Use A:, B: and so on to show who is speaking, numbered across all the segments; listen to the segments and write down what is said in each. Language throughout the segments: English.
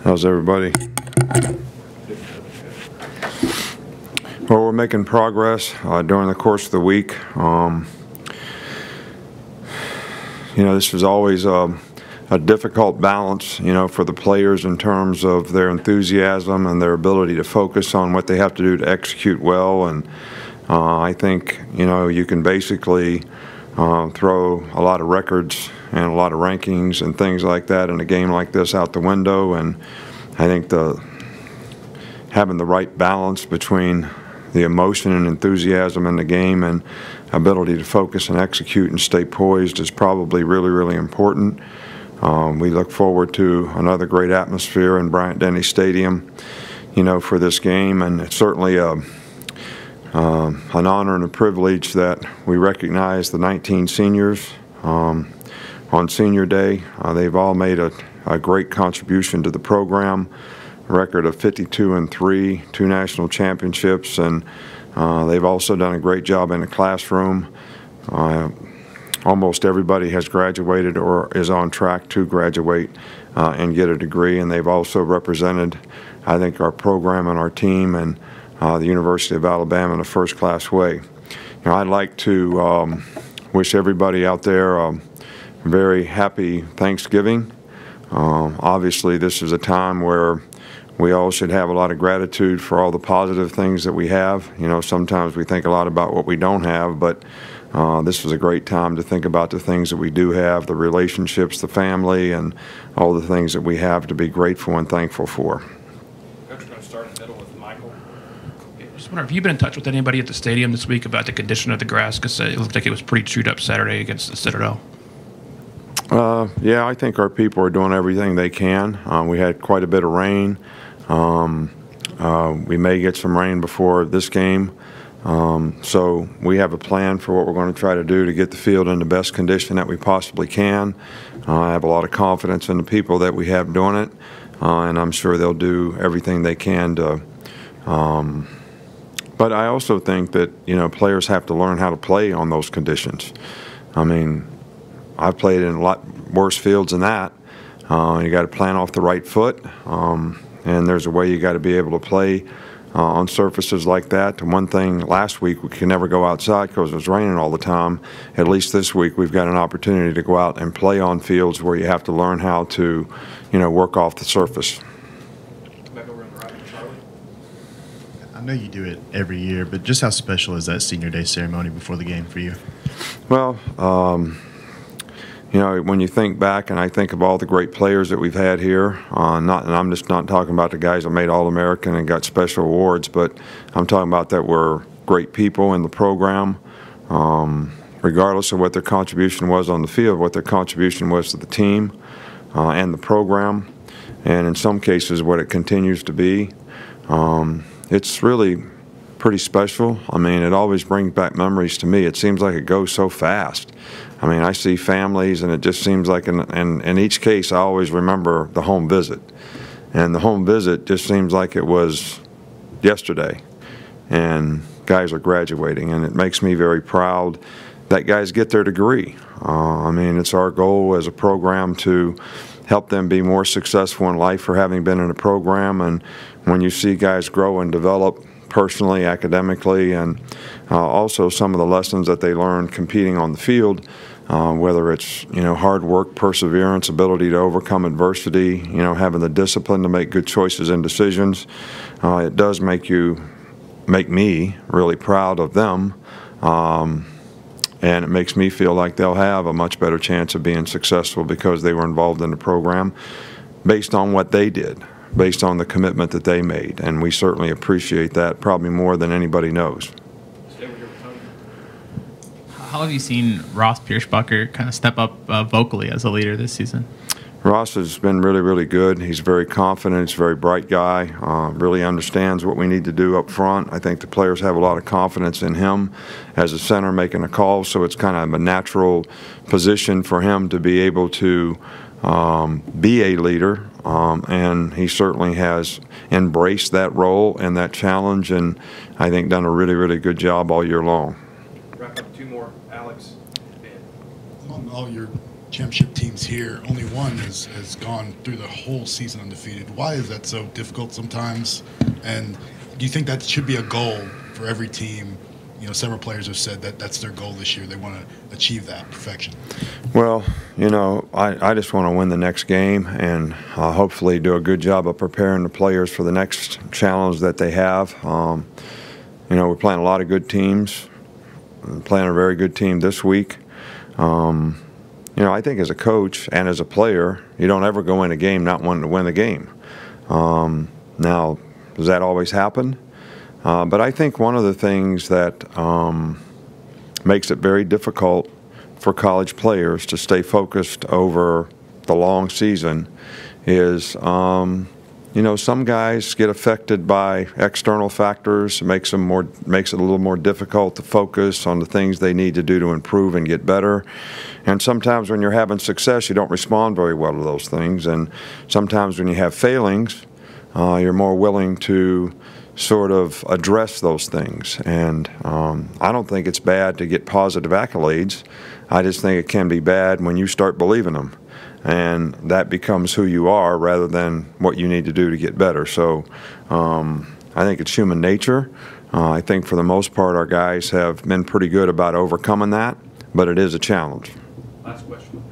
A: How's everybody? Well, we're making progress during the course of the week. This was always a difficult balance, for the players in terms of their enthusiasm and their ability to focus on what they have to do to execute well. And I think, you can basically throw a lot of records and a lot of rankings and things like that in a game like this out the window. And I think having the right balance between the emotion and enthusiasm in the game and ability to focus and execute and stay poised is probably really, really important. We look forward to another great atmosphere in Bryant-Denny Stadium, for this game, and it's certainly an honor and a privilege that we recognize the 19 seniors on Senior Day. They've all made a great contribution to the program. A record of 52-3, 2 national championships, and they've also done a great job in the classroom. Almost everybody has graduated or is on track to graduate and get a degree, and they've also represented, I think, our program and our team and the University of Alabama in a first-class way. I'd like to wish everybody out there a very happy Thanksgiving. Obviously, this is a time where we all should have a lot of gratitude for all the positive things that we have. Sometimes we think a lot about what we don't have, but this is a great time to think about the things that we do have, the relationships, the family, and all the things that we have to be grateful and thankful for.
B: Coach, we're going to start in the middle with Michael.
C: I just wonder, have you been in touch with anybody at the stadium this week about the condition of the grass? Because it looked like it was pretty chewed up Saturday against the Citadel.
A: Yeah, I think our people are doing everything they can. We had quite a bit of rain. We may get some rain before this game. So we have a plan for what we're going to try to do to get the field in the best condition that we possibly can. I have a lot of confidence in the people that we have doing it, and I'm sure they'll do everything they can to. But I also think that, players have to learn how to play on those conditions. I mean, I've played in a lot worse fields than that. You got to plant off the right foot, and there's a way you got to be able to play on surfaces like that. And one thing, last week we could never go outside because it was raining all the time. At least this week we've got an opportunity to go out and play on fields where you have to learn how to, work off the surface.
B: Back over on the right, Charlie.
D: I know you do it every year, but just how special is that Senior Day ceremony before the game for you?
A: Well, when you think back, and I think of all the great players that we've had here, and I'm just not talking about the guys that made All-American and got special awards, but I'm talking about that were great people in the program, regardless of what their contribution was on the field, what their contribution was to the team and the program, and in some cases what it continues to be. It's really pretty special. I mean, it always brings back memories to me. It seems like it goes so fast. I mean, I see families, and it just seems like in each case I always remember the home visit. And the home visit just seems like it was yesterday. And guys are graduating, and it makes me very proud that guys get their degree. I mean, it's our goal as a program to help them be more successful in life for having been in a program. And when you see guys grow and develop personally, academically, and also some of the lessons that they learn competing on the field, whether it's hard work, perseverance, ability to overcome adversity, having the discipline to make good choices and decisions, it does make me really proud of them, and it makes me feel like they'll have a much better chance of being successful because they were involved in the program based on what they did, based on the commitment that they made, and we certainly appreciate that probably more than anybody knows.
E: How have you seen Ross Pierschbacher kind of step up vocally as a leader this season?
A: Ross has been really, really good. He's very confident. He's a very bright guy, really understands what we need to do up front. I think the players have a lot of confidence in him as a center making a call, so it's kind of a natural position for him to be able to be a leader, and he certainly has embraced that role and that challenge, and I think done a really, really good job all year long.
B: Wrap up two more, Alex.
F: Among all your championship teams here, only one has gone through the whole season undefeated. Why is that so difficult sometimes? And do you think that should be a goal for every team? You know, several players have said that that's their goal this year. They want to achieve that perfection.
A: Well, you know, I just want to win the next game and hopefully do a good job of preparing the players for the next challenge that they have. You know, we're playing a lot of good teams. We're playing a very good team this week. You know, I think as a coach and as a player, you don't ever go in a game not wanting to win the game. Now, does that always happen? But I think one of the things that makes it very difficult for college players to stay focused over the long season is, you know, some guys get affected by external factors. It makes it a little more difficult to focus on the things they need to do to improve and get better. And sometimes when you're having success, you don't respond very well to those things. And sometimes when you have failings, you're more willing to sort of address those things. And I don't think it's bad to get positive accolades. I just think it can be bad when you start believing them. And that becomes who you are rather than what you need to do to get better. So I think it's human nature. I think for the most part our guys have been pretty good about overcoming that, but it is a challenge.
B: Last question.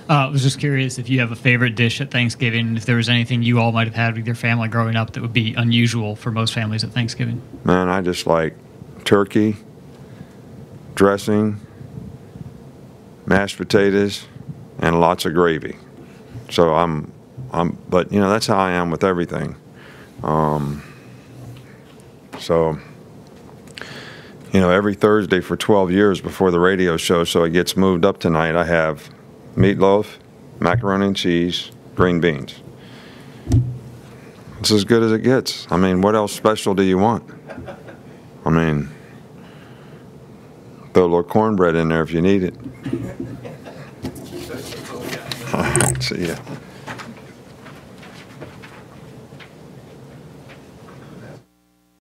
G: I was just curious if you have a favorite dish at Thanksgiving, if there was anything you all might have had with your family growing up that would be unusual for most families at Thanksgiving.
A: Man, I just like turkey, dressing, mashed potatoes, and lots of gravy. So but you know, that's how I am with everything. So, you know, every Thursday for 12 years before the radio show, so it gets moved up tonight, I have meatloaf, macaroni and cheese, green beans. It's as good as it gets. I mean, what else special do you want? I mean, throw a little cornbread in there if you need it. All right, see ya.